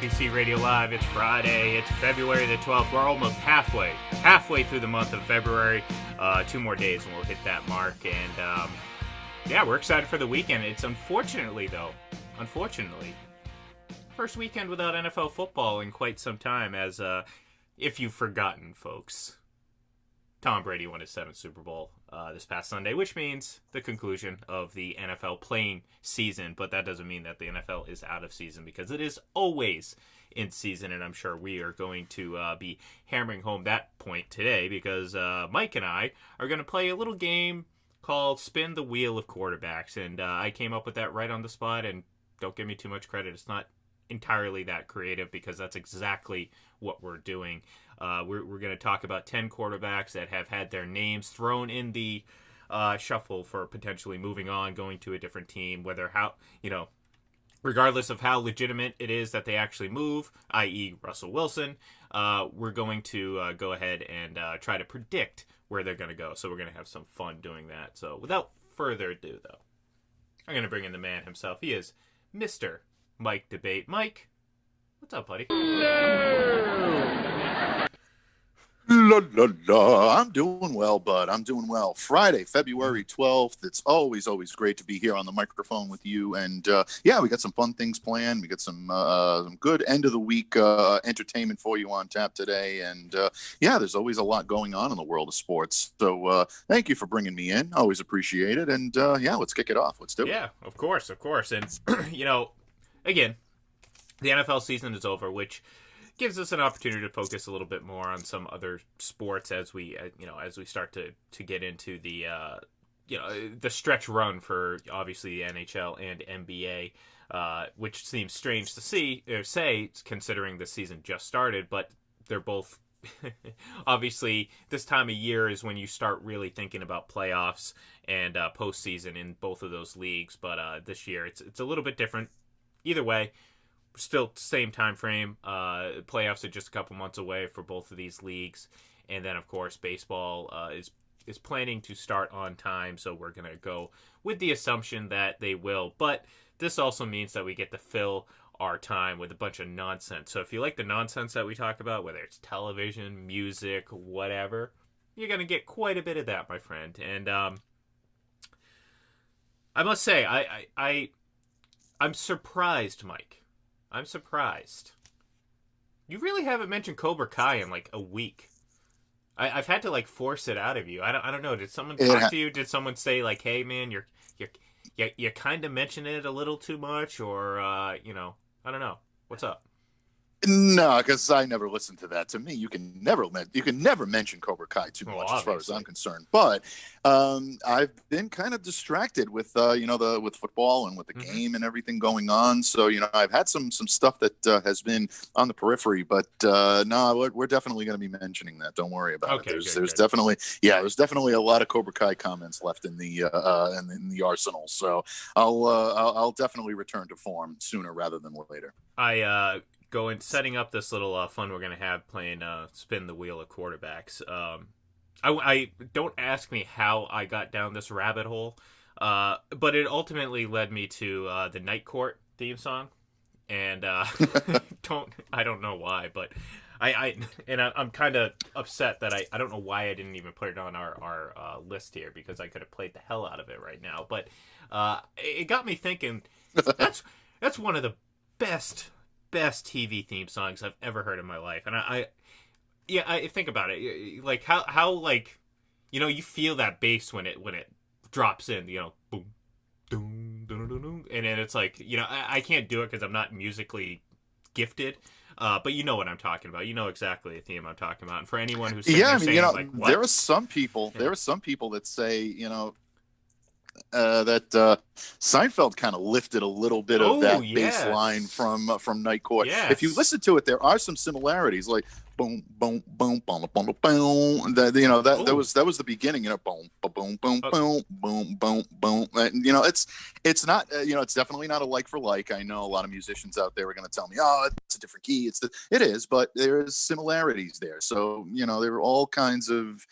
FBC Radio Live. It's Friday. It's February the 12th. We're almost halfway through the month of February. 2 more days and we'll hit that mark. And we're excited for the weekend. It's unfortunately, first weekend without NFL football in quite some time. As if you've forgotten, folks, Tom Brady won his 7th Super Bowl this past Sunday, which means the conclusion of the NFL playing season. But that doesn't mean that the NFL is out of season, because it is always in season, and I'm sure we are going to be hammering home that point today, because Mike and I are going to play a little game called Spin the Wheel of Quarterbacks, and I came up with that right on the spot, and don't give me too much credit. It's not entirely that creative, because that's exactly what we're doing. We're going to talk about 10 quarterbacks that have had their names thrown in the shuffle for potentially moving on, going to a different team, regardless of how legitimate it is that they actually move, i.e. Russell Wilson. We're going to go ahead and try to predict where they're going to go. So we're going to have some fun doing that. So without further ado, though, I'm going to bring in the man himself. He is Mr. Mike Debate. Mike, what's up, buddy? La, la, la. I'm doing well, bud. I'm doing well. Friday, February 12th. It's always great to be here on the microphone with you. And we got some fun things planned. We got some good end of the week entertainment for you on tap today. And there's always a lot going on in the world of sports. So thank you for bringing me in. Always appreciate it. And let's kick it off. Let's do it. Yeah, of course. And, again, the NFL season is over, which gives us an opportunity to focus a little bit more on some other sports as we start to get into the stretch run for obviously the NHL and NBA, which seems strange to say considering the season just started, but they're both obviously this time of year is when you start really thinking about playoffs and postseason in both of those leagues. But this year it's a little bit different. Either way, still same time frame. Playoffs are just a couple months away for both of these leagues, and then of course baseball is planning to start on time, so we're gonna go with the assumption that they will. But this also means that we get to fill our time with a bunch of nonsense. So if you like the nonsense that we talk about, whether it's television, music, whatever, you're gonna get quite a bit of that, my friend. And I must say, I'm surprised, Mike. I'm surprised. You really haven't mentioned Cobra Kai in like a week. I've had to force it out of you. I don't know. Did someone talk to you? Did someone say hey man, you kind of mention it a little too much, or I don't know. What's up? No, because I never listened to that. To me, you can never mention Cobra Kai too much, as far as I'm concerned. But I've been kind of distracted with with football and with the game and everything going on. So I've had some stuff that has been on the periphery. But no, we're definitely going to be mentioning that. Don't worry about it. There's definitely a lot of Cobra Kai comments left in the arsenal. So I'll definitely return to form sooner rather than later. Setting up this little fun we're gonna have playing Spin the Wheel of Quarterbacks. I don't ask me how I got down this rabbit hole, but it ultimately led me to the Night Court theme song, and I don't know why, but I'm kind of upset that I don't know why I didn't even put it on our list here, because I could have played the hell out of it right now. But it got me thinking. That's one of the best TV theme songs I've ever heard in my life. And I think about it, how you feel that bass when it drops in, boom, doom, doom, doom, doom, and then it's I can't do it because I'm not musically gifted. But you know what I'm talking about. You know exactly the theme I'm talking about. And for anyone who's saying, what? There are some people that say, that Seinfeld kind of lifted a little bit of that bass line from Night Court. Yes. If you listen to it, there are some similarities, like boom, boom, boom, boom, boom, boom. That was the beginning. Boom, boom, boom, boom, boom, boom, boom. It's not. It's definitely not a like for like. I know a lot of musicians out there are going to tell me, oh, it's a different key. It is, but there's similarities there. So there are all kinds of.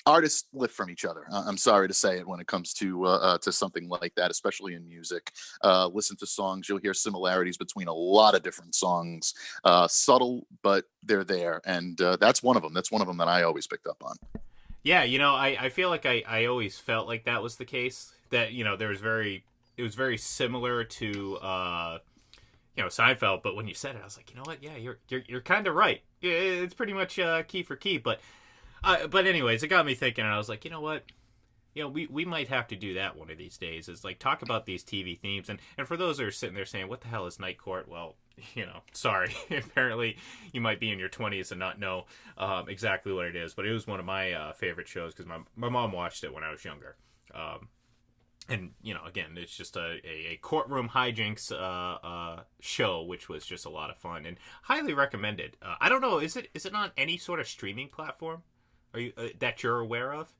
artists live from each other. I'm sorry to say it when it comes to something like that, especially in music. Listen to songs, you'll hear similarities between a lot of different songs, subtle, but they're there, and that's one of them. That's one of them that I always picked up on. Yeah, I feel like I always felt like that was the case. That it was very similar to Seinfeld. But when you said it, I was like, you know what? Yeah, you're kind of right. It's pretty much key for key. But anyways, it got me thinking, and I was like, you know what? We might have to do that one of these days. Is like talk about these TV themes, and for those that are sitting there saying, what the hell is Night Court? Well, sorry. Apparently, you might be in your 20s and not know exactly what it is. But it was one of my favorite shows because my mom watched it when I was younger. And again, it's just a courtroom hijinks show, which was just a lot of fun and highly recommended. I don't know, is it on any sort of streaming platform? Are you that you're aware of?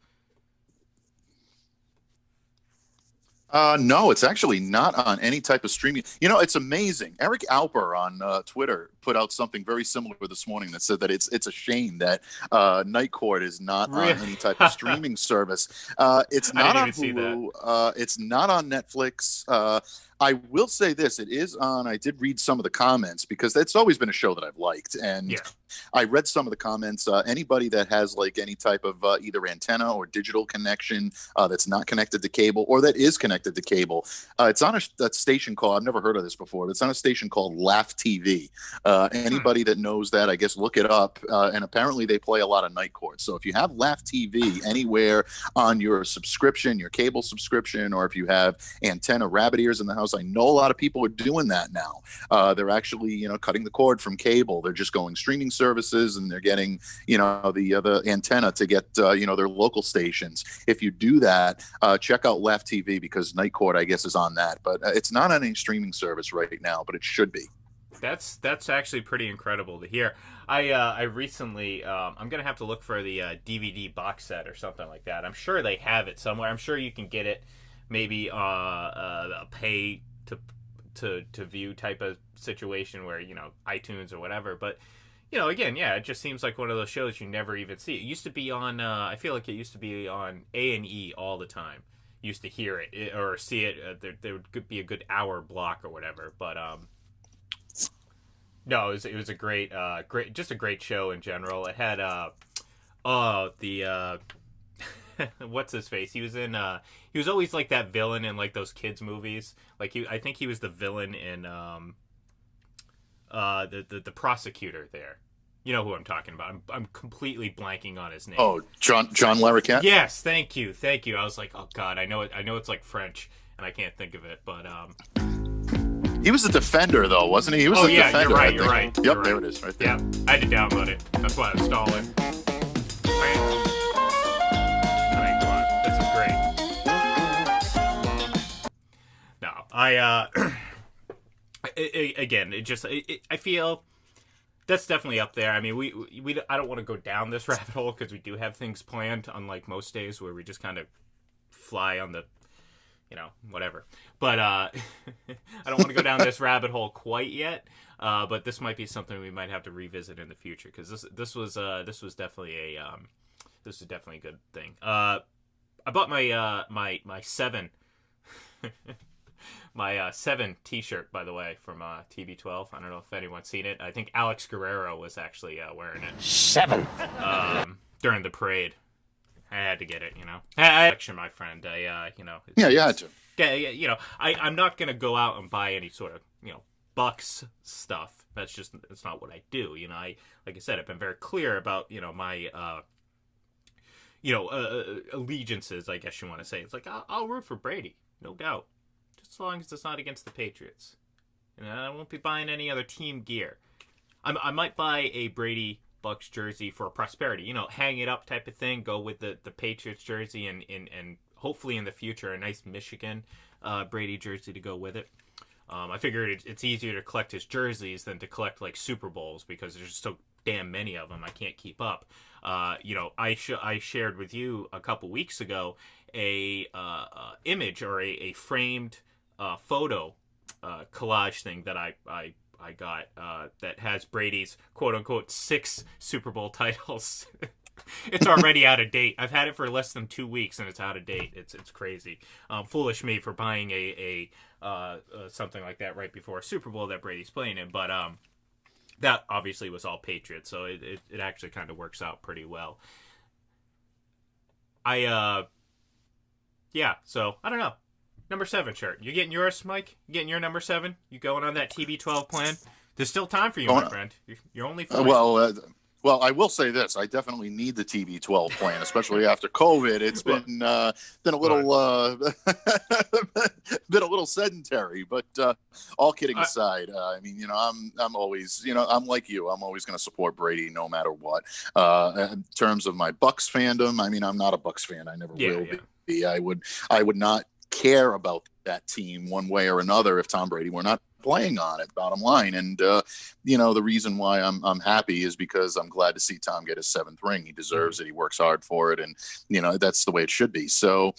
No, it's actually not on any type of streaming. It's amazing. Eric Alper on Twitter put out something very similar this morning that said that it's a shame that Night Court is not on any type of streaming service. It's not on Hulu. It's not on Netflix. I will say this: it is on. I did read some of the comments because it's always been a show that I've liked, and yeah. I read some of the comments. Anybody that has like any type of either antenna or digital connection that's not connected to cable or that is connected to cable, it's on a station called. I've never heard of this before. But it's on a station called Laugh TV. Anybody that knows that, I guess, look it up. And apparently, they play a lot of Night Court. So if you have Laugh TV anywhere on your subscription, your cable subscription, or if you have antenna rabbit ears in the house, I know a lot of people are doing that now. They're actually, cutting the cord from cable. They're just going streaming services, and they're getting, the antenna to get, their local stations. If you do that, check out Laugh TV because Night Court, I guess, is on that. But it's not on any streaming service right now, but it should be. That's actually pretty incredible to hear. I recently I'm gonna have to look for the DVD box set or something like that. I'm sure they have it somewhere. I'm sure you can get it maybe a pay to view type of situation where iTunes or whatever. But again, yeah, it just seems like one of those shows you never even see. It used to be on. I feel like it used to be on A&E all the time. You used to hear it or see it. There would be a good hour block or whatever. But no, it was a great just a great show in general. It had what's his face? He was in he was always like that villain in like those kids movies. Like I think he was the villain in the prosecutor there. You know who I'm talking about. I'm completely blanking on his name. Oh, John Larroquette? Yes, thank you. I was like, oh god, I know it's like French and I can't think of it, but he was a defender, though, wasn't he? He was a defender. You're right. Yep, there it is, right there. Yeah, I had to download it. That's why I was stalling. I feel that's definitely up there. I mean, I don't want to go down this rabbit hole because we do have things planned, unlike most days where we just kind of fly on the, whatever. But I don't want to go down this rabbit hole quite yet. But this might be something we might have to revisit in the future because this was definitely a good thing. I bought my 7. My 7 T-shirt, by the way, from TB12. I don't know if anyone's seen it. I think Alex Guerrero was actually wearing it. 7. During the parade. I had to get it, I my friend. Yeah, you had to. Yeah, I'm not gonna go out and buy any sort of Bucks stuff. It's not what I do. Like I said, I've been very clear about my allegiances. I guess you want to say. It's like I'll root for Brady, no doubt. As long as it's not against the Patriots. And I won't be buying any other team gear. I might buy a Brady Bucks jersey for prosperity. Hang it up type of thing. Go with the Patriots jersey and hopefully in the future a nice Michigan Brady jersey to go with it. I figured it's easier to collect his jerseys than to collect like Super Bowls because there's just so damn many of them. I can't keep up. I shared with you a couple weeks ago a image or a framed photo collage thing that I got that has Brady's quote unquote 6 Super Bowl titles it's already out of date. I've had it for less than 2 weeks and it's out of date. It's crazy. Foolish me for buying a something like that right before a Super Bowl that Brady's playing in. But that obviously was all Patriots, so it actually kind of works out pretty well. So I don't know. Number 7 shirt. You getting yours, Mike? You getting your number 7? You going on that TB12 plan? There's still time for you, my friend. You're only 40. Well, I will say this: I definitely need the TB12 plan, especially after COVID. It's been a little sedentary. But all kidding aside, I mean, I'm always, I'm like you. I'm always going to support Brady no matter what. In terms of my Bucks fandom, I mean, I'm not a Bucks fan. I never will be. I would not care about that team one way or another if Tom Brady were not playing on it, bottom line. And the reason why I'm happy is because I'm glad to see Tom get his 7th ring. He deserves it. He works hard for it, and that's the way it should be. So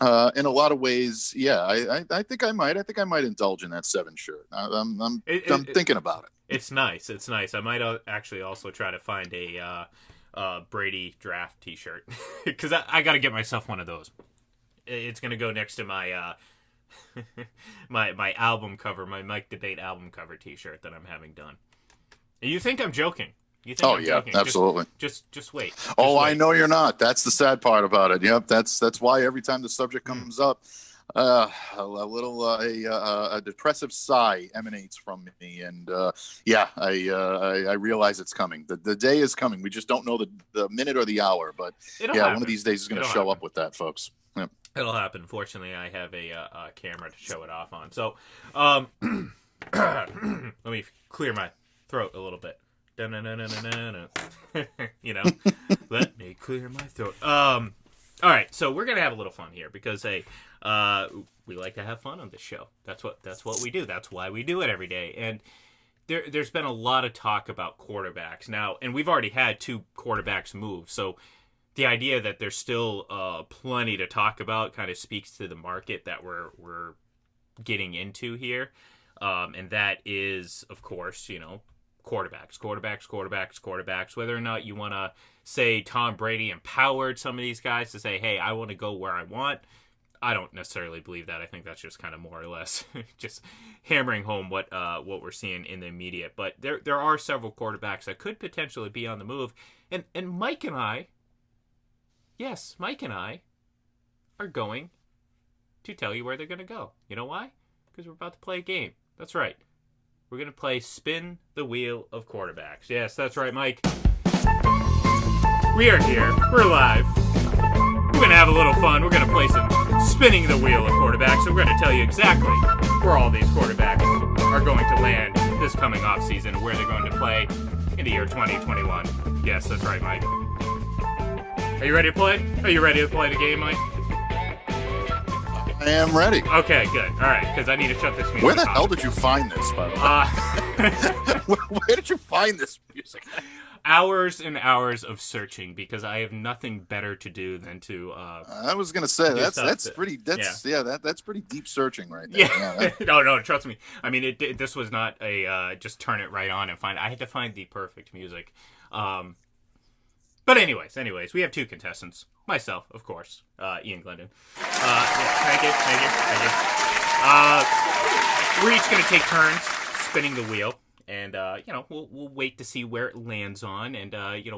in a lot of ways, I think I might indulge in that 7 shirt. I'm thinking about it. It's nice. I might actually also try to find a Brady draft t-shirt because I got to get myself one of those. It's going to go next to my my album cover, my Mike Debate album cover t-shirt that I'm having done. You think I'm joking? I'm joking. Absolutely. Just wait. Wait. I know you're not. That's the sad part about it. Yep, that's why every time the subject comes up, a depressive sigh emanates from me, and I realize it's coming. The day is coming. We just don't know the minute or the hour, but happen. One of these days is going to show up with that, folks. Yeah. It'll happen. Fortunately, I have a camera to show it off on. So, let me clear my throat a little bit. Let me clear my throat. All right, so we're gonna have a little fun here because we like to have fun on this show. That's what we do. That's why we do it every day. And there's been a lot of talk about quarterbacks now, and we've already had 2 quarterbacks move. So the idea that there's still plenty to talk about kind of speaks to the market that we're getting into here, and that is, of course, quarterbacks. Whether or not you want to say Tom Brady empowered some of these guys to say, hey, I want to go where I want, I don't necessarily believe that. I think that's just kind of more or less just hammering home what we're seeing in the immediate. But there are several quarterbacks that could potentially be on the move, and Mike and I are going to tell you where they're going to go. You know why? Because we're about to play a game. That's right. We're going to play Spin the Wheel of Quarterbacks. Yes, that's right, Mike. We are here. We're live. We're going to have a little fun. We're going to play some Spinning the Wheel of Quarterbacks. So we're going to tell you exactly where all these quarterbacks are going to land this coming offseason and where they're going to play in the year 2021. Yes, that's right, Mike. Are you ready to play? Are you ready to play the game, Mike? I am ready. Okay, good. All right, because I need to shut this music off. Where the hell did you find this, by the way? Where did you find this music? Hours and hours of searching because I have nothing better to do than to. I was gonna say that's pretty deep searching right there. Yeah. No, trust me. I mean, this was not a just turn it right on and find. I had to find the perfect music. But anyways, we have 2 contestants. Myself, of course, Ian Glendon. Thank you. We're each going to take turns spinning the wheel, and we'll wait to see where it lands on, and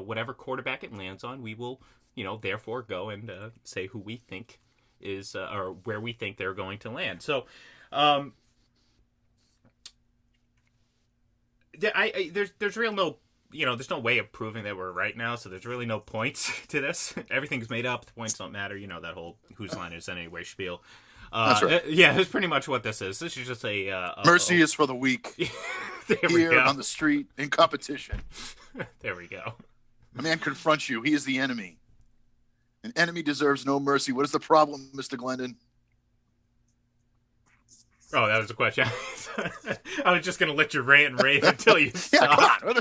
whatever quarterback it lands on, we will therefore go and say who we think is or where we think they're going to land. So, there's real no. There's no way of proving that we're right now, so there's really no points to this. Everything's made up. The points don't matter. That whole whose line is anyway spiel. That's right. That's pretty much what this is. This is just a mercy is for the weak. Here on the street in competition. There we go. A man confronts you. He is the enemy. An enemy deserves no mercy. What is the problem, Mr. Glendon? Oh, that was the question. I was just going to let you rant and rave until you stopped. Come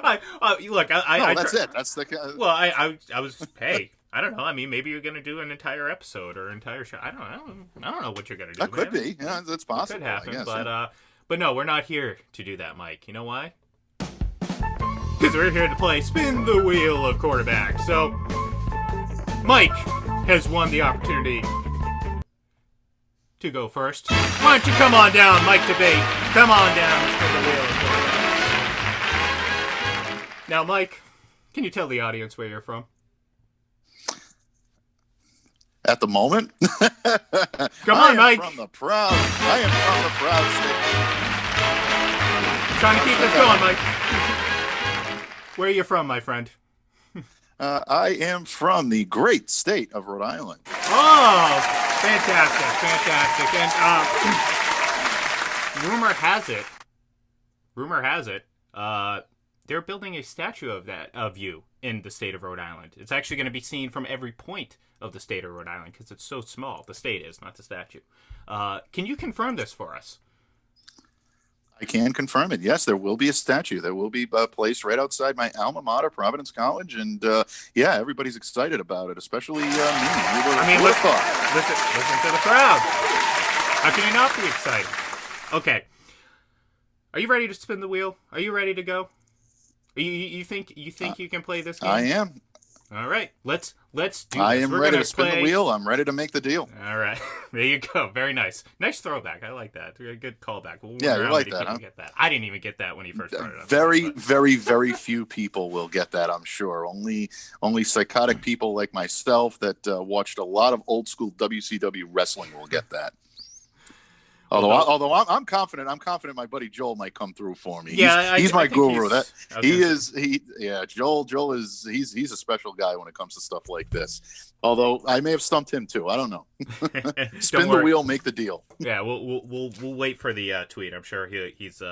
on. Look, that's it. That's the. Well, I was. Hey, I don't know. I mean, maybe you're going to do an entire episode or entire show. I don't know what you're going to do. That could be. Yeah, that's possible. It could happen, but no, we're not here to do that, Mike. You know why? because we're here to play Spin the Wheel of Quarterback. So, Mike has won the opportunity to go first. Why don't you come on down, Mike Debate? Come on down and spin the wheel of quarterback. Now, Mike, can you tell the audience where you're from? At the moment? Come on, Mike. I am from the proud state. Trying to keep this going, Mike. Where are you from, my friend? I am from the great state of Rhode Island. Oh, fantastic. And rumor has it, they're building a statue of you in the state of Rhode Island. It's actually going to be seen from every point of the state of Rhode Island because it's so small. The state is, not the statue. Can you confirm this for us? I can confirm it. Yes, there will be a statue. There will be placed right outside my alma mater, Providence College, and everybody's excited about it, especially me. Listen to the crowd. How can you not be excited? Okay, are you ready to spin the wheel? Are you ready to go? You think you can play this game? I am. All right, let's do this. I am ready to spin the wheel. I'm ready to make the deal. All right, there you go. Very nice throwback. I like that. Good callback. You like that, huh? Get that. I didn't even get that when he first started. Very few people will get that, I'm sure. Only psychotic people like myself that watched a lot of old school WCW wrestling will get that. Although I'm confident my buddy Joel might come through for me. Yeah, he's my guru. Joel is he's a special guy when it comes to stuff like this. Although I may have stumped him too. I don't know. Spin the wheel, make the deal. Yeah, we'll wait for the tweet. I'm sure he's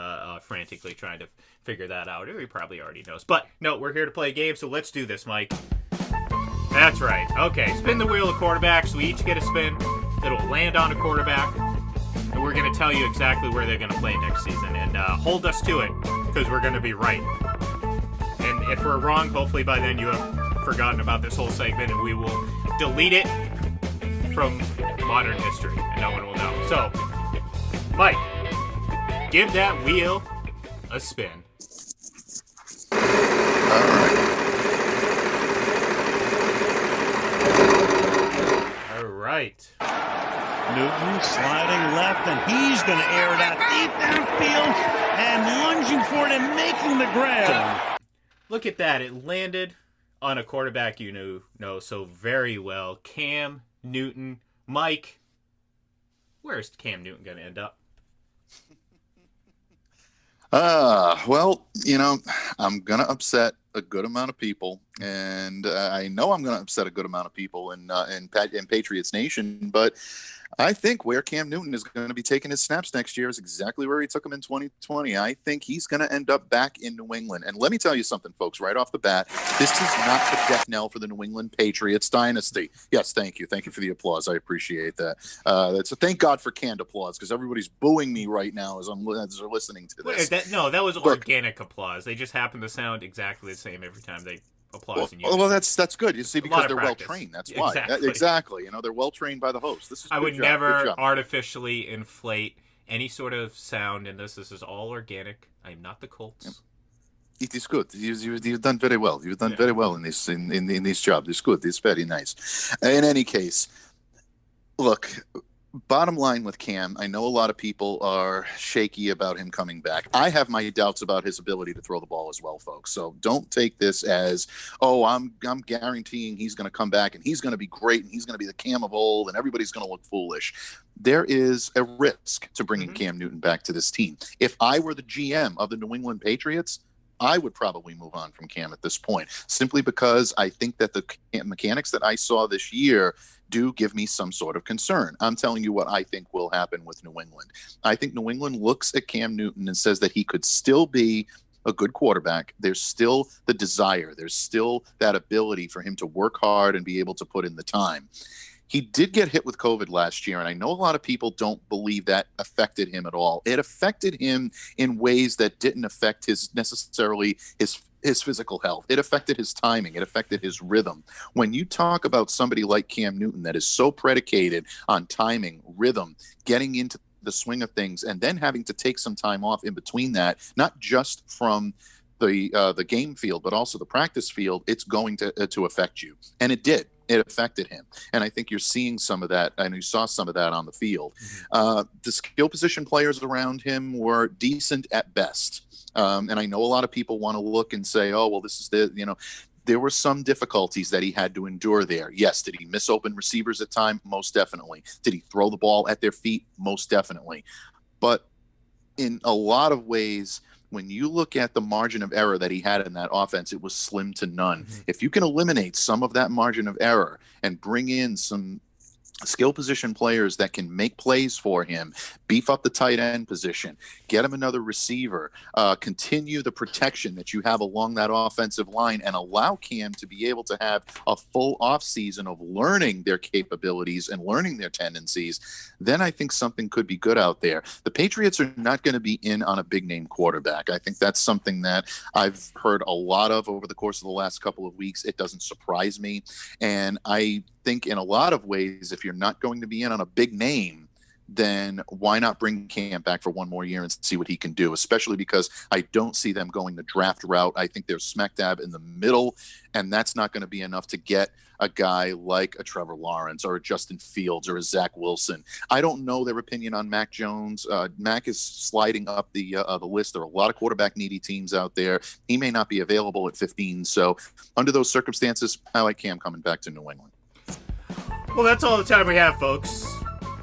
frantically trying to figure that out. He probably already knows. But no, we're here to play a game, so let's do this, Mike. That's right. Okay, spin the wheel of quarterbacks. We each get a spin. It'll land on a quarterback. And we're going to tell you exactly where they're going to play next season. And hold us to it, because we're going to be right. And if we're wrong, hopefully by then you have forgotten about this whole segment, and we will delete it from modern history, and no one will know. So, Mike, give that wheel a spin. All right. Newton sliding left, and he's going to air it out deep downfield and lunging for it and making the grab. Look at that. It landed on a quarterback you know so very well. Cam Newton. Mike, where's Cam Newton going to end up? Well, I'm going to upset a good amount of people, and I know I'm going to upset a good amount of people in Patriots Nation, but I think where Cam Newton is going to be taking his snaps next year is exactly where he took them in 2020. I think he's going to end up back in New England. And let me tell you something, folks, right off the bat, this is not the death knell for the New England Patriots dynasty. Yes, thank you. Thank you for the applause. I appreciate that. So thank God for canned applause, because everybody's booing me right now as they're listening to this. That was organic applause. They just happen to sound exactly the same every time they applause. Well, that's good. You see, because they're well trained. That's why. Exactly. They're well trained by the host. This is. I would never artificially inflate any sort of sound in this. This is all organic. I am not the Colts. Yep. It is good. You've done very well. You've done very well in this in this job. It's good. It's very nice. In any case, look. Bottom line with Cam, I know a lot of people are shaky about him coming back. I have my doubts about his ability to throw the ball as well, folks. So don't take this as, I'm guaranteeing he's going to come back and he's going to be great and he's going to be the Cam of old and everybody's going to look foolish. There is a risk to bringing Cam Newton back to this team. If I were the GM of the New England Patriots, I would probably move on from Cam at this point, simply because I think that the mechanics that I saw this year do give me some sort of concern. I'm telling you what I think will happen with New England. I think New England looks at Cam Newton and says that he could still be a good quarterback. There's still the desire. There's still that ability for him to work hard and be able to put in the time. He did get hit with COVID last year, and I know a lot of people don't believe that affected him at all. It affected him in ways that didn't affect his physical health. It affected his timing. It affected his rhythm. When you talk about somebody like Cam Newton that is so predicated on timing, rhythm, getting into the swing of things, and then having to take some time off in between that, not just from the game field, but also the practice field, it's going to affect you. And it did. It affected him. And I think you're seeing some of that. And you saw some of that on the field. The skill position players around him were decent at best. And I know a lot of people want to look and say, oh, well, this is there were some difficulties that he had to endure there. Yes. Did he miss open receivers at time? Most definitely. Did he throw the ball at their feet? Most definitely. But in a lot of ways, when you look at the margin of error that he had in that offense, it was slim to none. If you can eliminate some of that margin of error and bring in some skill position players that can make plays for him, beef up the tight end position, get him another receiver, continue the protection that you have along that offensive line, and allow Cam to be able to have a full offseason of learning their capabilities and learning their tendencies, then I think something could be good out there. The Patriots are not going to be in on a big-name quarterback. I think that's something that I've heard a lot of over the course of the last couple of weeks. It doesn't surprise me. And I think in a lot of ways, if you're not going to be in on a big name, then why not bring Cam back for one more year and see what he can do, especially because I don't see them going the draft route. I think they're smack dab in the middle, and that's not going to be enough to get a guy like a Trevor Lawrence or a Justin Fields or a Zach Wilson. I don't know their opinion on Mac Jones. Mac is sliding up the list. There are a lot of quarterback needy teams out there. He may not be available at 15. So under those circumstances, I like Cam coming back to New England. Well, that's all the time we have, folks.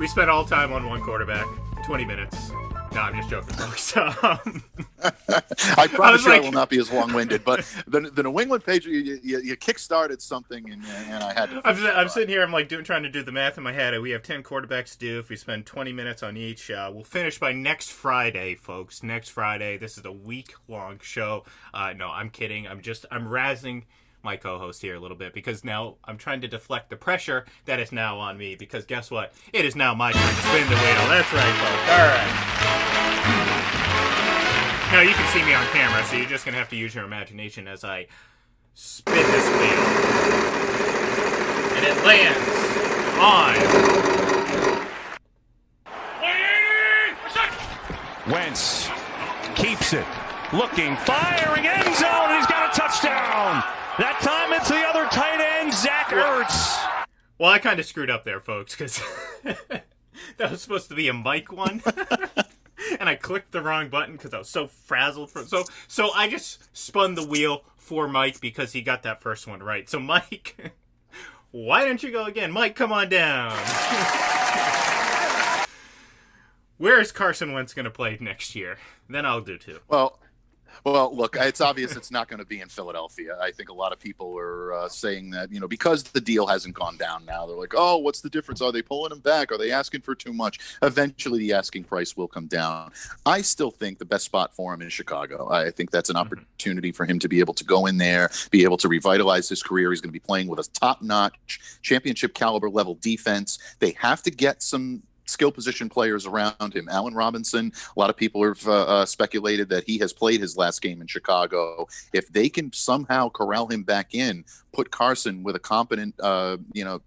We spent all time on one quarterback, 20 minutes. No, I'm just joking, folks. I promise I will not be as long-winded, but the New England Patriots, you kick-started something, and I had to. I'm sitting here, I'm like trying to do the math in my head. We have 10 quarterbacks to do. If we spend 20 minutes on each, we'll finish by next Friday, folks. Next Friday. This is a week-long show. No, I'm kidding. I'm razzing my co-host here a little bit because now I'm trying to deflect the pressure that is now on me because guess what? It is now my turn to spin the wheel. That's right, folks. All right. Now you can see me on camera, so you're just going to have to use your imagination as I spin this wheel. And it lands on Wentz keeps it. Looking, firing, end zone, and he's got a touchdown. That time it's the other tight end, Zach Ertz. Well, I kind of screwed up there, folks, because that was supposed to be a mic one. And I clicked the wrong button because I was so frazzled. So I just spun the wheel for Mike because he got that first one right. So, Mike, why don't you go again? Mike, come on down. Where is Carson Wentz going to play next year? Then I'll do too. Well, look, it's obvious it's not going to be in Philadelphia. I think a lot of people are saying that, because the deal hasn't gone down now. They're like, oh, what's the difference? Are they pulling him back? Are they asking for too much? Eventually, the asking price will come down. I still think the best spot for him is Chicago. I think that's an opportunity for him to be able to go in there, be able to revitalize his career. He's going to be playing with a top-notch championship caliber level defense. They have to get some skill position players around him. Allen Robinson, a lot of people have speculated that he has played his last game in Chicago. If they can somehow corral him back in, put Carson with a competent,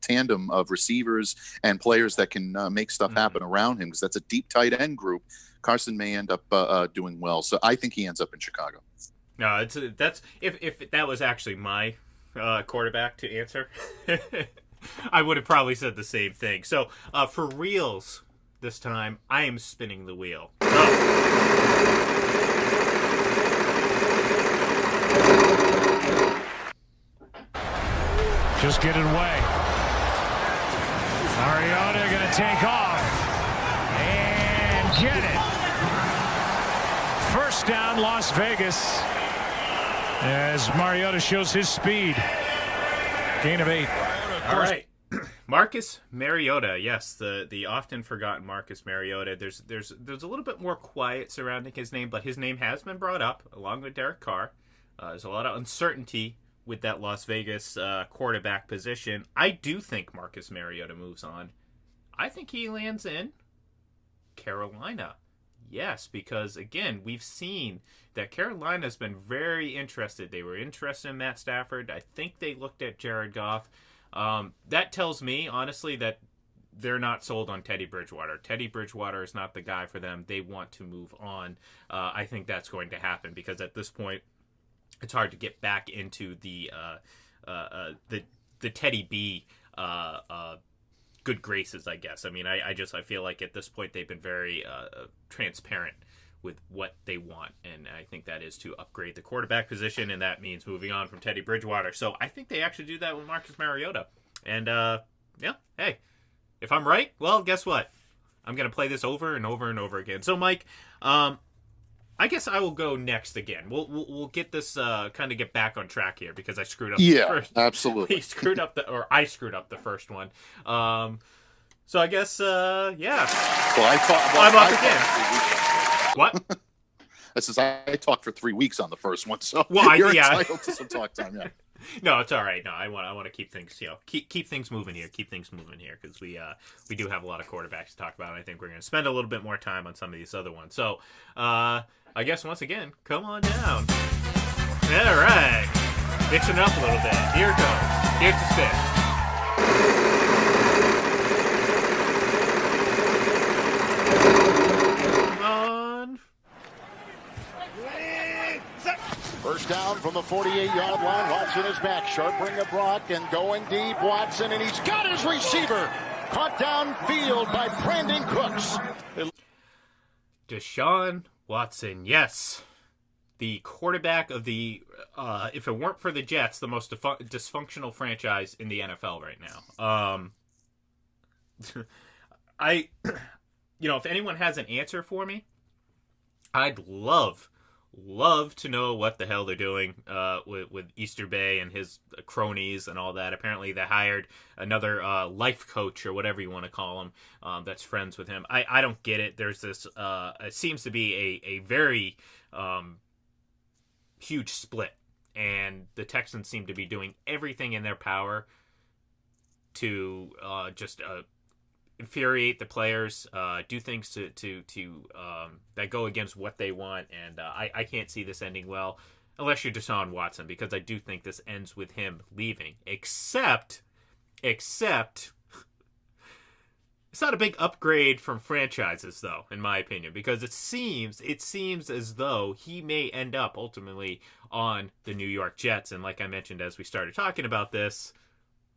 tandem of receivers and players that can make stuff happen around him, because that's a deep tight end group, Carson may end up doing well. So I think he ends up in Chicago. No, that's if that was actually my quarterback to answer. I would have probably said the same thing. So, for reals this time, I am spinning the wheel. So. Just get it away. Mariota going to take off. And get it. First down, Las Vegas. As Mariota shows his speed. Gain of 8. All right, Marcus Mariota. Yes, the often forgotten Marcus Mariota. There's a little bit more quiet surrounding his name, but his name has been brought up along with Derek Carr. There's a lot of uncertainty with that Las Vegas quarterback position. I do think Marcus Mariota moves on. I think he lands in Carolina. Yes, because again, we've seen that Carolina's been very interested. They were interested in Matt Stafford. I think they looked at Jared Goff. That tells me, honestly, that they're not sold on Teddy Bridgewater. Teddy Bridgewater is not the guy for them. They want to move on. I think that's going to happen because at this point, it's hard to get back into the Teddy B good graces, I guess. I mean, I feel like at this point they've been very transparent with what they want, and I think that is to upgrade the quarterback position, and that means moving on from Teddy Bridgewater. So I think they actually do that with Marcus Mariota. And yeah, hey, if I'm right, well, guess what? I'm going to play this over and over and over again. So, Mike, I guess I will go next again. We'll get this kind of get back on track here because I screwed up the first. Absolutely. I screwed up the first one. So I guess yeah. Well, I'm up again. What? I says I talked for 3 weeks on the first one, so you're entitled to some talk time. Yeah. No, it's all right. No, I want to keep things, keep things moving here. Keep things moving here because we do have a lot of quarterbacks to talk about. And I think we're going to spend a little bit more time on some of these other ones. So, I guess once again, come on down. All right, mix it up a little bit. Here it goes. Here's the spin. First down from the 48-yard line. Watson is back. Sharping the block and going deep. Watson, and he's got his receiver. Caught downfield by Brandon Cooks. Deshaun Watson, yes. The quarterback of the, if it weren't for the Jets, the most dysfunctional franchise in the NFL right now. If anyone has an answer for me, I'd love to know what the hell they're doing with Easter Bay and his cronies and all that. Apparently they hired another life coach or whatever you want to call him that's friends with him. I don't get it. There's this, it seems to be a very huge split, and the Texans seem to be doing everything in their power to just infuriate the players, do things to that go against what they want, and I can't see this ending well unless you're Deshaun Watson, because I do think this ends with him leaving. Except it's not a big upgrade from franchises, though, in my opinion, because it seems as though he may end up ultimately on the New York Jets, and like I mentioned as we started talking about this,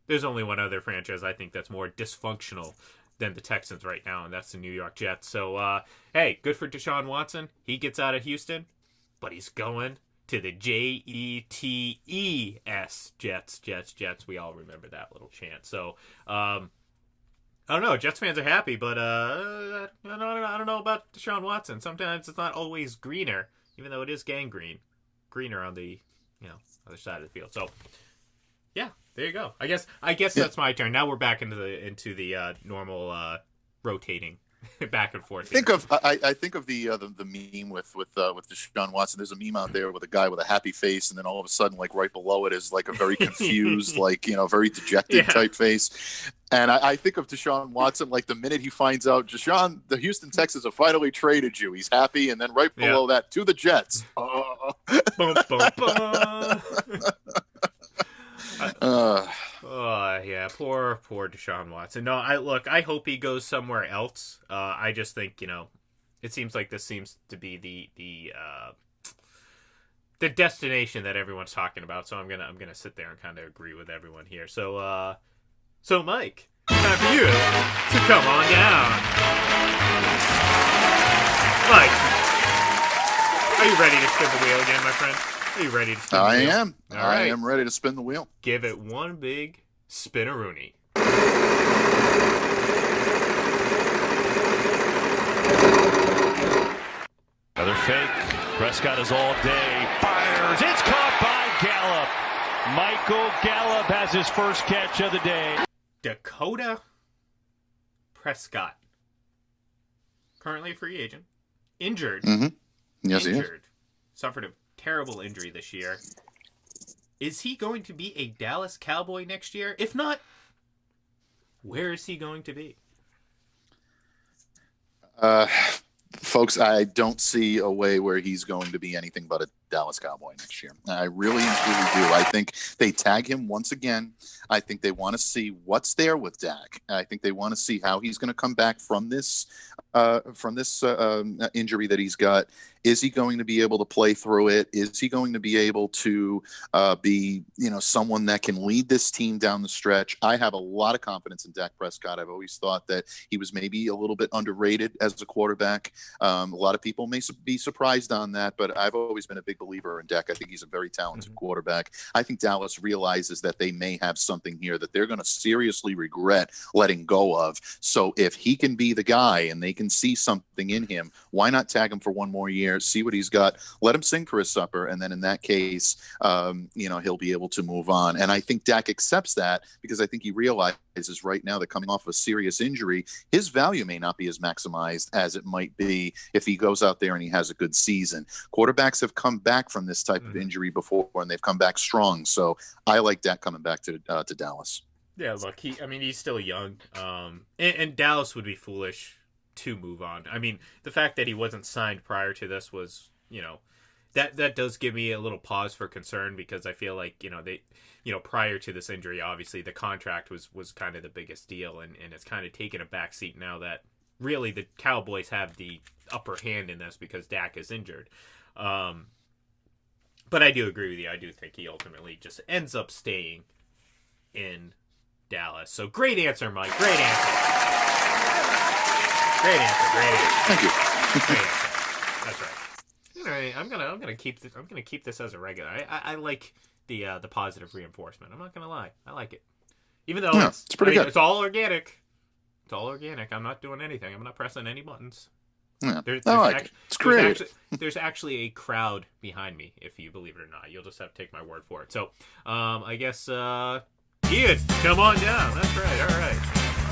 there's only one other franchise I think that's more dysfunctional than the Texans right now, and that's the New York Jets. So, hey, good for Deshaun Watson. He gets out of Houston, but he's going to the Jets, Jets. We all remember that little chant. So, I don't know. Jets fans are happy, but I don't know about Deshaun Watson. Sometimes it's not always greener, even though it is gangrene. Greener on the other side of the field. So, yeah. There you go. I guess that's my turn. Now we're back into the normal rotating back and forth. I think of the meme with Deshaun Watson. There's a meme out there with a guy with a happy face, and then all of a sudden, like right below it is like a very confused, very dejected type face. And I think of Deshaun Watson like the minute he finds out Deshaun, the Houston Texans have finally traded you. He's happy, and then right below that to the Jets. Bum, bum, bum. Yeah, poor Deshaun Watson. No, I hope he goes somewhere else. I just think, it seems like this seems to be the destination that everyone's talking about. So I'm gonna sit there and kind of agree with everyone here. So Mike, time for you to come on down. Mike, are you ready to spin the wheel again, my friend? Are you ready to spin the wheel? I am. All right. I am ready to spin the wheel. Give it one big spin-a-rooney. Another fake. Prescott is all day. Fires. It's caught by Gallup. Michael Gallup has his first catch of the day. Dakota Prescott. Currently a free agent. Injured. Mm-hmm. Yes, he is. Suffered a terrible injury this year. Is he going to be a Dallas Cowboy next year? If not, where is he going to be? Folks, I don't see a way where he's going to be anything but a Dallas Cowboy next year. I really and truly do. I think they tag him once again. I think they want to see what's there with Dak. I think they want to see how he's going to come back from this injury that he's got. Is he going to be able to play through it? Is he going to be able to be, someone that can lead this team down the stretch? I have a lot of confidence in Dak Prescott. I've always thought that he was maybe a little bit underrated as a quarterback. A lot of people may be surprised on that, but I've always been a big believer in Dak. I think he's a very talented quarterback. I think Dallas realizes that they may have something here that they're going to seriously regret letting go of. So if he can be the guy and they can see something in him, why not tag him for one more year, see what he's got, let him sing for his supper, and then in that case, he'll be able to move on. And I think Dak accepts that because I think he realizes right now that coming off a serious injury, his value may not be as maximized as it might be if he goes out there and he has a good season. Quarterbacks have come back from this type of injury before, and they've come back strong. So I like Dak coming back to Dallas. Yeah, look, he's still young, and Dallas would be foolish to move on. I mean, the fact that he wasn't signed prior to this was, that does give me a little pause for concern, because I feel like, they, prior to this injury, obviously the contract was kind of the biggest deal, and it's kind of taken a backseat now that really the Cowboys have the upper hand in this because Dak is injured. But I do agree with you. I do think he ultimately just ends up staying in Dallas. So great answer, Mike. Great answer. Great answer. Thank you. Great answer. That's right. I'm gonna keep this. I'm gonna keep this as a regular. I like the positive reinforcement. I'm not gonna lie. I like it, even though it's pretty good. It's all organic. It's all organic. I'm not doing anything. I'm not pressing any buttons. Yeah. It's great. There's actually a crowd behind me, if you believe it or not. You'll just have to take my word for it. So, I guess Ian, come on down. That's right. All right.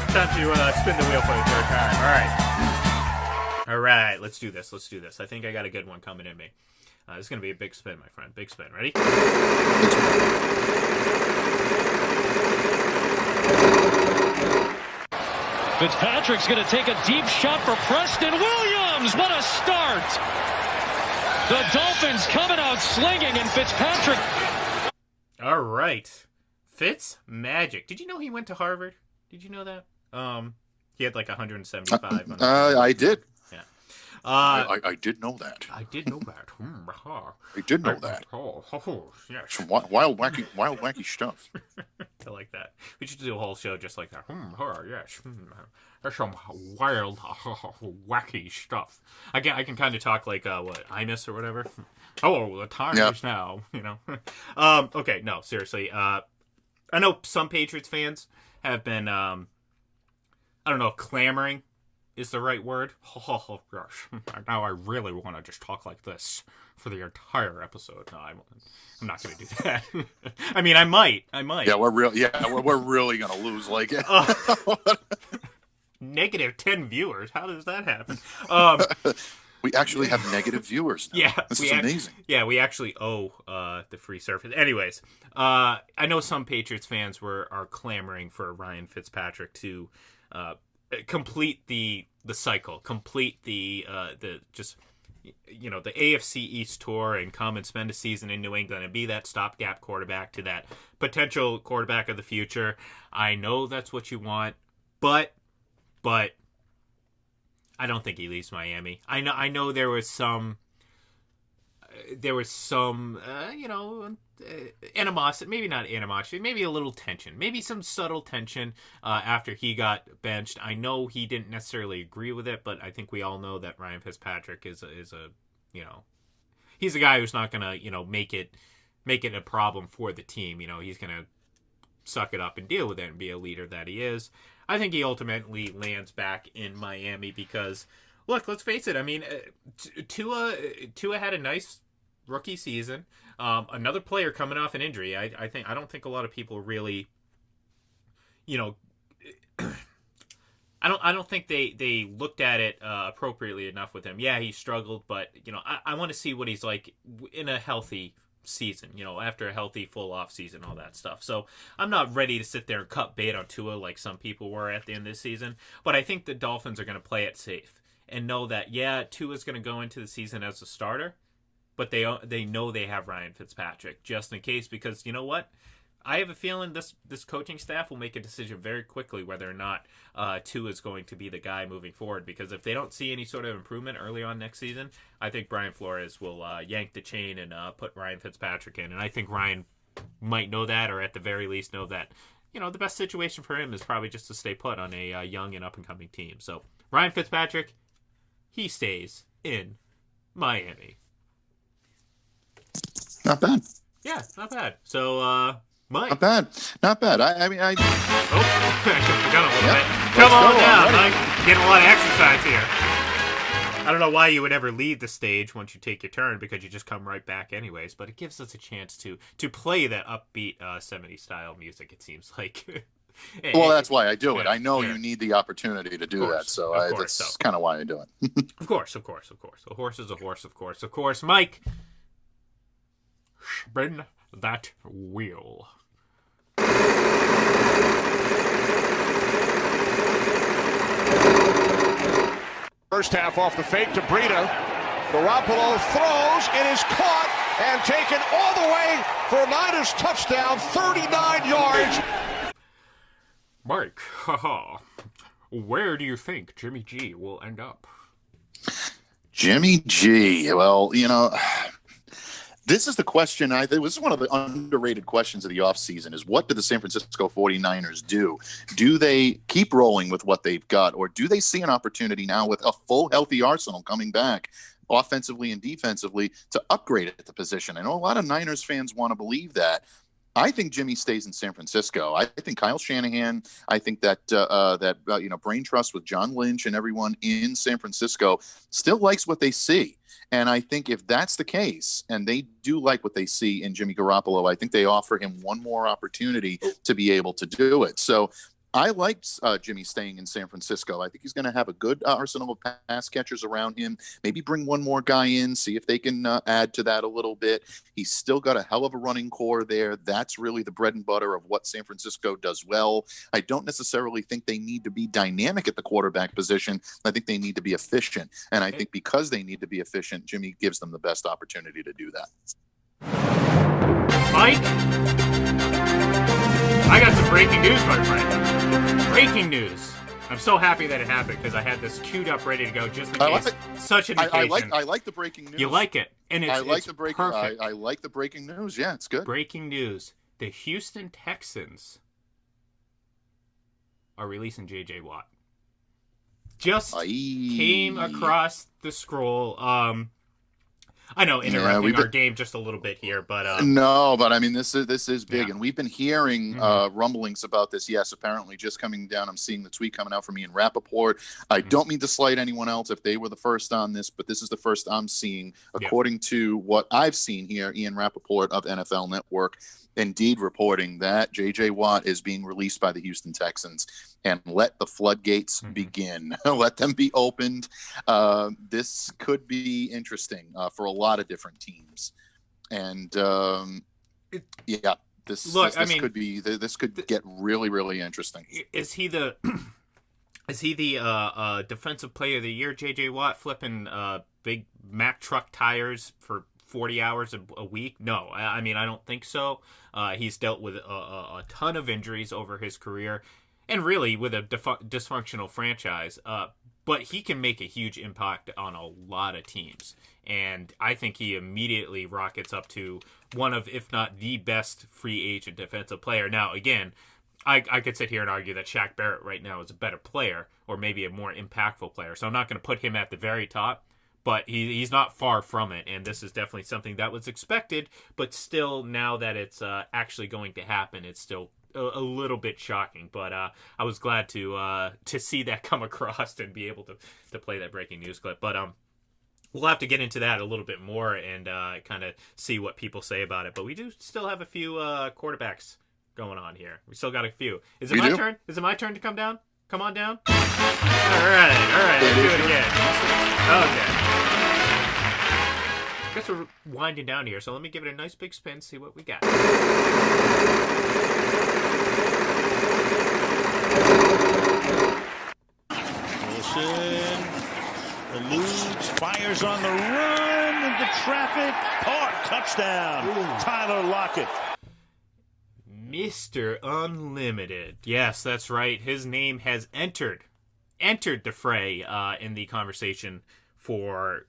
Time to spin the wheel for the third time. All right, let's do this. I think I got a good one coming in me. This is going to be a big spin, my friend. Big spin. Ready? Fitzpatrick's going to take a deep shot for Preston Williams. What a start. The Dolphins coming out slinging, and Fitzpatrick. All right. Fitz Magic. Did you know he went to Harvard? Did you know that? He had like 175. I did. Yeah. I did know that. I did know that. I did know that. Yes. Some wild, wacky stuff. I like that. We should do a whole show just like that. Yes. There's some wild, wacky stuff. I can kind of talk like Imus or whatever. Oh, the time is now. Okay. No, seriously. I know some Patriots fans have been, I don't know if clamoring is the right word. Oh, gosh. Now I really want to just talk like this for the entire episode. No, I'm not going to do that. I mean, I might. Yeah, we're really going to lose like it. Negative 10 viewers. How does that happen? We actually have negative viewers now. Yeah, this is amazing. Yeah, we actually owe the free service. Anyways, I know some Patriots fans are clamoring for Ryan Fitzpatrick to complete the cycle, complete the AFC East tour and come and spend a season in New England and be that stopgap quarterback to that potential quarterback of the future. I know that's what you want, but I don't think he leaves Miami. I know there was some animosity, maybe not animosity, maybe a little tension, maybe some subtle tension after he got benched. I know he didn't necessarily agree with it, but I think we all know that Ryan Fitzpatrick is a he's a guy who's not gonna make it a problem for the team. He's gonna suck it up and deal with it and be a leader that he is. I think he ultimately lands back in Miami because, look, let's face it. I mean, Tua had a nice rookie season. Another player coming off an injury. I don't think a lot of people really, I don't think they looked at it appropriately enough with him. Yeah, he struggled, but I want to see what he's like in a healthy season, after a healthy full off season, all that stuff. So I'm not ready to sit there and cut bait on Tua like some people were at the end of this season, but I think the Dolphins are going to play it safe and know that, yeah, Tua's going to go into the season as a starter, but they know they have Ryan Fitzpatrick just in case, because you know what? I have a feeling this coaching staff will make a decision very quickly whether or not Tua is going to be the guy moving forward. Because if they don't see any sort of improvement early on next season, I think Brian Flores will yank the chain and put Ryan Fitzpatrick in. And I think Ryan might know that, or at the very least know that, the best situation for him is probably just to stay put on a young and up-and-coming team. So Ryan Fitzpatrick, he stays in Miami. Not bad. Yeah, not bad. So, Mike. Not bad. I I forgot a little bit. Come on down, Mike. Getting a lot of exercise here. I don't know why you would ever leave the stage once you take your turn, because you just come right back anyways, but it gives us a chance to play that upbeat 70s style music, it seems like. Well, that's why I do it. I know you need the opportunity to do that, so that's kind of why I do it. Of course. A horse is a horse, of course. Of course, Mike. Spin that wheel. First half off the fake to Breida. Garoppolo throws. It is caught and taken all the way for a Niners touchdown, 39 yards. Mike, where do you think Jimmy G will end up? Jimmy G. Well, this is the question. This is one of the underrated questions of the offseason is, what do the San Francisco 49ers do? Do they keep rolling with what they've got, or do they see an opportunity now with a full healthy arsenal coming back offensively and defensively to upgrade it at the position? I know a lot of Niners fans want to believe that. I think Jimmy stays in San Francisco. I think Kyle Shanahan, I think that brain trust with John Lynch and everyone in San Francisco still likes what they see. And I think if that's the case, and they do like what they see in Jimmy Garoppolo, I think they offer him one more opportunity to be able to do it. So I liked Jimmy staying in San Francisco. I think he's going to have a good arsenal of pass catchers around him. Maybe bring one more guy in, see if they can add to that a little bit. He's still got a hell of a running core there. That's really the bread and butter of what San Francisco does well. I don't necessarily think they need to be dynamic at the quarterback position. I think they need to be efficient. And I think because they need to be efficient, Jimmy gives them the best opportunity to do that. Mike? I got some breaking news, my friend. Breaking news. I'm so happy that it happened because I had this queued up ready to go just in case. Such an occasion. I like the breaking news. You like it, and it's perfect. I like the breaking news. Yeah, it's good. Breaking news: the Houston Texans are releasing J.J. Watt. Just came across the scroll. I know, interrupting our game just a little bit here, but no, but I mean this is big, yeah. And we've been hearing rumblings about this. Yes, apparently, just coming down. I'm seeing the tweet coming out from Ian Rappaport. I don't mean to slight anyone else if they were the first on this, but this is the first I'm seeing, according to what I've seen here. Ian Rappaport of NFL Network, indeed reporting that J.J. Watt is being released by the Houston Texans, and let the floodgates begin. Let them be opened. This could be interesting for a lot of different teams, and this could get really, really interesting. Is he the defensive player of the year, J.J. Watt, flipping big Mack truck tires for 40 hours a week? No, I mean, I don't think so. He's dealt with a ton of injuries over his career, and really with a dysfunctional franchise. But he can make a huge impact on a lot of teams. And I think he immediately rockets up to one of, if not the best free agent defensive player. Now, again, I could sit here and argue that Shaq Barrett right now is a better player, or maybe a more impactful player. So I'm not going to put him at the very top. But he's not far from it, and this is definitely something that was expected. But still, now that it's actually going to happen, it's still a little bit shocking. But I was glad to see that come across and be able to play that breaking news clip. But we'll have to get into that a little bit more and kind of see what people say about it. But we do still have a few quarterbacks going on here. We still got a few. Is it my turn? Is it my turn to come down? Come on down. All right. Let's do it again. Okay. I guess we're winding down here, so let me give it a nice big spin, see what we got. Wilson eludes, fires on the run into traffic. Caught, touchdown. Tyler Lockett. Mr. Unlimited. Yes, that's right. His name has entered the fray in the conversation for,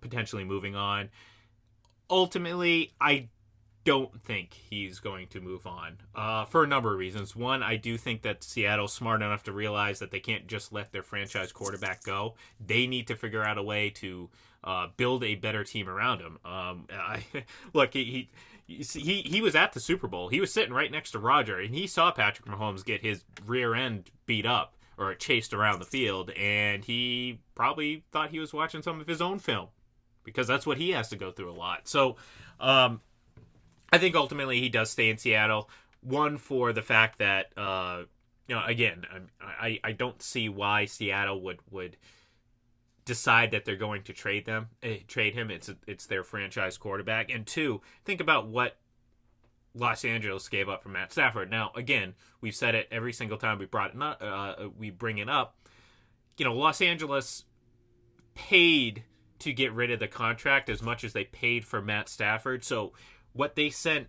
potentially moving on. Ultimately, I don't think he's going to move on for a number of reasons. One, I do think that Seattle's smart enough to realize that they can't just let their franchise quarterback go. They need to figure out a way to build a better team around him. Look, he was at the Super Bowl. He was sitting right next to Roger, and he saw Patrick Mahomes get his rear end beat up or chased around the field, and he probably thought he was watching some of his own film because that's what he has to go through a lot. So, I think ultimately he does stay in Seattle. One, for the fact that, again, I don't see why Seattle would decide that they're going to trade him. It's their franchise quarterback. And two, think about what Los Angeles gave up for Matt Stafford. Now, again, we've said it every single time we bring it up. Los Angeles paid to get rid of the contract as much as they paid for Matt Stafford. So what they sent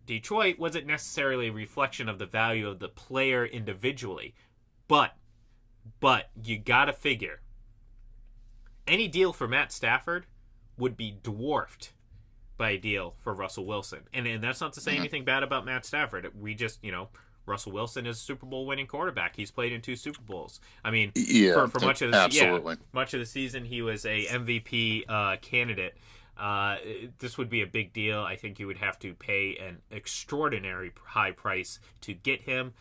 Detroit wasn't necessarily a reflection of the value of the player individually. But you gotta figure, any deal for Matt Stafford would be dwarfed by a deal for Russell Wilson. And that's not to say anything bad about Matt Stafford. We just, Russell Wilson is a Super Bowl winning quarterback. He's played in 2 Super Bowls. I mean, for much of the season, he was a MVP candidate. This would be a big deal. I think you would have to pay an extraordinary high price to get him,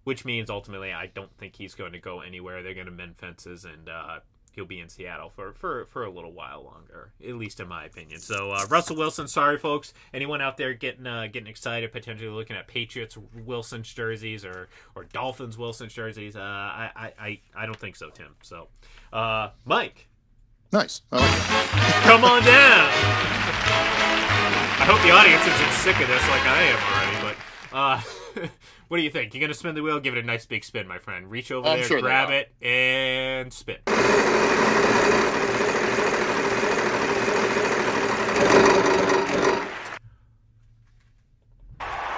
which means ultimately I don't think he's going to go anywhere. They're going to mend fences, and he'll be in Seattle for a little while longer, at least in my opinion. So Russell Wilson, sorry folks. Anyone out there getting excited, potentially looking at Patriots Wilson's jerseys or Dolphins Wilson's jerseys? I don't think so, Tim. So Mike. Nice. Come on down. I hope the audience isn't sick of this like I am already, but what do you think? You're going to spin the wheel? Give it a nice big spin, my friend. Reach over there, grab it, and spin.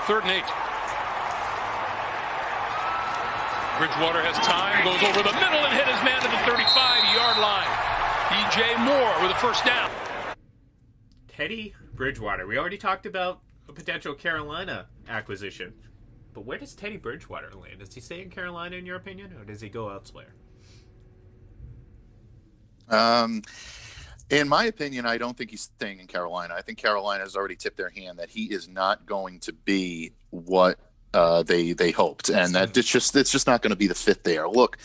3rd and 8. Bridgewater has time, goes over the middle and hit his man to the 35-yard line. DJ Moore with a first down. Teddy Bridgewater. We already talked about a potential Carolina acquisition. But where does Teddy Bridgewater land? Does he stay in Carolina, in your opinion, or does he go elsewhere? In my opinion, I don't think he's staying in Carolina. I think Carolina has already tipped their hand that he is not going to be what they hoped, and that it's just not going to be the fit there. Look,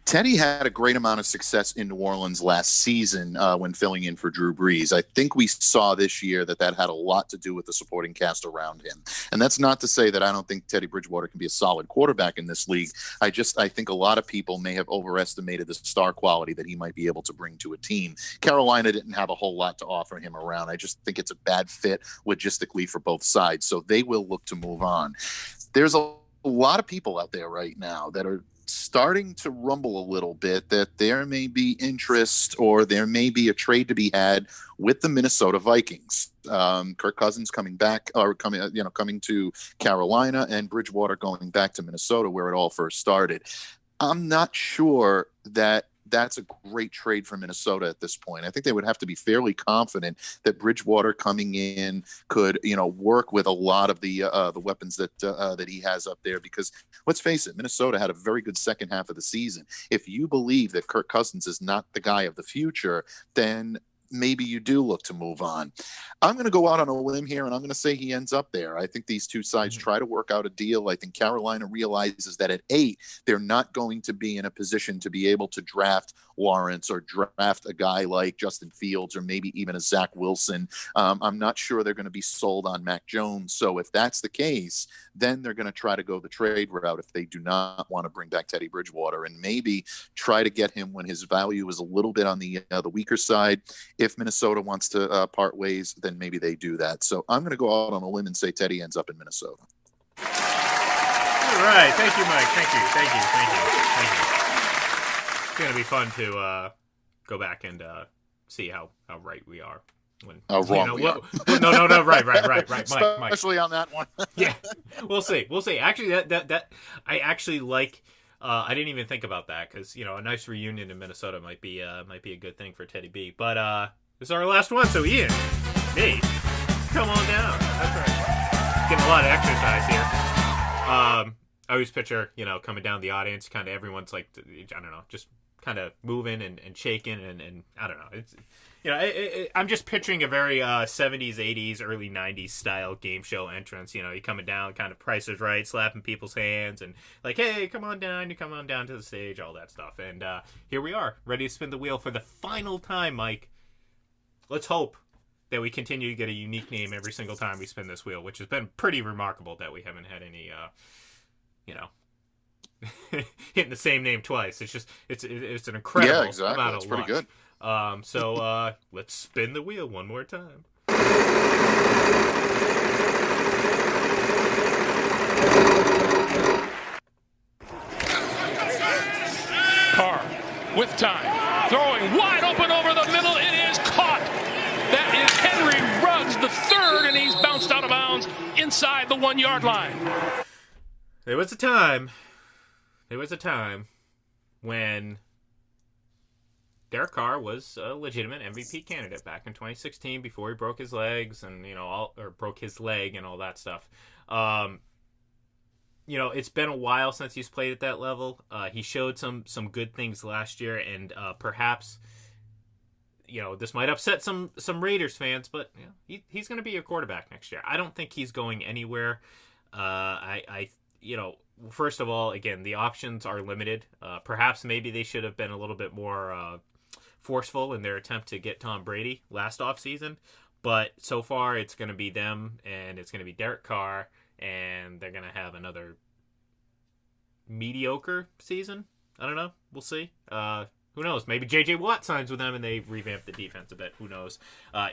Teddy had a great amount of success in New Orleans last season when filling in for Drew Brees. I think we saw this year that had a lot to do with the supporting cast around him. And that's not to say that I don't think Teddy Bridgewater can be a solid quarterback in this league. I think a lot of people may have overestimated the star quality that he might be able to bring to a team. Carolina didn't have a whole lot to offer him around. I just think it's a bad fit logistically for both sides. So they will look to move on. There's a lot of people out there right now that are starting to rumble a little bit that there may be interest or there may be a trade to be had with the Minnesota Vikings. Kirk Cousins coming to Carolina, and Bridgewater going back to Minnesota where it all first started. I'm not sure that that's a great trade for Minnesota at this point. I think they would have to be fairly confident that Bridgewater coming in could, work with a lot of the weapons that he has up there. Because let's face it, Minnesota had a very good second half of the season. If you believe that Kirk Cousins is not the guy of the future, then maybe you do look to move on. I'm going to go out on a limb here, and I'm going to say he ends up there. I think these two sides try to work out a deal. I think Carolina realizes that at 8, they're not going to be in a position to be able to draft Lawrence or draft a guy like Justin Fields or maybe even a Zach Wilson. I'm not sure they're going to be sold on Mac Jones. So if that's the case, then they're going to try to go the trade route if they do not want to bring back Teddy Bridgewater and maybe try to get him when his value is a little bit on the weaker side. If Minnesota wants to part ways, then maybe they do that. So I'm going to go out on a limb and say Teddy ends up in Minnesota. All right. Thank you, Mike. Thank you. It's going to be fun to go back and see how right we are. Wrong. No. Right. Mike. Especially on that one. Yeah, we'll see. Actually, that I actually like. I didn't even think about that because a nice reunion in Minnesota might be a good thing for Teddy B. But this is our last one, so Ian, me, come on down. That's right. Getting a lot of exercise here. I always picture coming down the audience, kind of everyone's like, I don't know, just kind of moving and shaking and I don't know. It's I'm just picturing a very 70s, 80s, early 90s style game show entrance. You coming down, kind of Price is Right, slapping people's hands and like, hey, come on down, you come on down to the stage, all that stuff. And here we are, ready to spin the wheel for the final time, Mike. Let's hope that we continue to get a unique name every single time we spin this wheel, which has been pretty remarkable that we haven't had any, hitting the same name twice. It's just it's an incredible amount of luck. Pretty good. So let's spin the wheel one more time. Carr with time, throwing wide open over the middle. It is caught. That is Henry Ruggs, the third, and he's bounced out of bounds inside the 1 yard line. There was a time when Derek Carr was a legitimate MVP candidate back in 2016 before he broke his legs and broke his leg and all that stuff. It's been a while since he's played at that level. He showed some good things last year, and perhaps this might upset some Raiders fans, but he's going to be your quarterback next year. I don't think he's going anywhere. First of all, again, the options are limited. Perhaps maybe they should have been a little bit more forceful in their attempt to get Tom Brady last offseason. But so far, it's going to be them, and it's going to be Derek Carr, and they're going to have another mediocre season. I don't know. We'll see. Who knows? Maybe J.J. Watt signs with them, and they revamp the defense a bit. Who knows?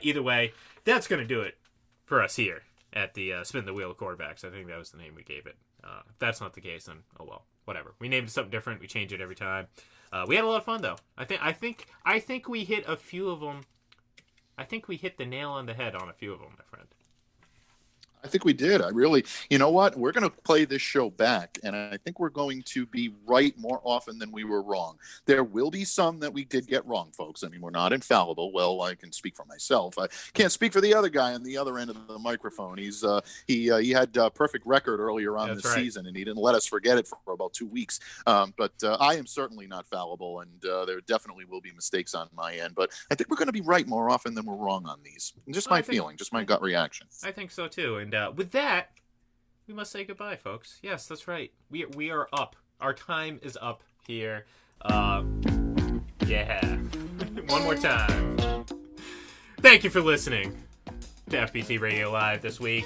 Either way, that's going to do it for us here at the Spin the Wheel of Quarterbacks. I think that was the name we gave it. If that's not the case, then oh well, whatever. We named it something different. We change it every time. We had a lot of fun though. I think we hit a few of them. I think we hit the nail on the head on a few of them, my friend. I think we did. You know what? We're going to play this show back, and I think we're going to be right more often than we were wrong. There will be some that we did get wrong, folks. I mean, we're not infallible. Well, I can speak for myself. I can't speak for the other guy on the other end of the microphone. He had a perfect record earlier on this season, and he didn't let us forget it for about 2 weeks. But I am certainly not fallible, and there definitely will be mistakes on my end. But I think we're going to be right more often than we're wrong on these. Just my feeling, just my gut reaction. I think so too. And with that, we must say goodbye, folks. Yes, that's right. We are up. Our time is up here. Yeah. One more time. Thank you for listening to FBC Radio Live this week.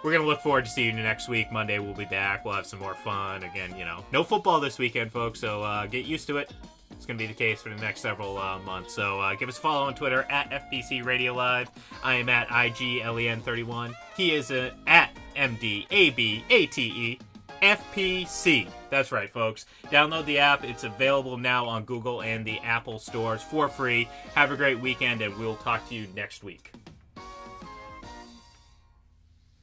We're going to look forward to seeing you next week. Monday we'll be back. We'll have some more fun. Again, no football this weekend, folks, so get used to it. It's going to be the case for the next several months. So give us a follow on Twitter at FBC Radio Live. I am at IGLEN31. He is at MDABATEFPC. That's right, folks. Download the app. It's available now on Google and the Apple stores for free. Have a great weekend, and we'll talk to you next week.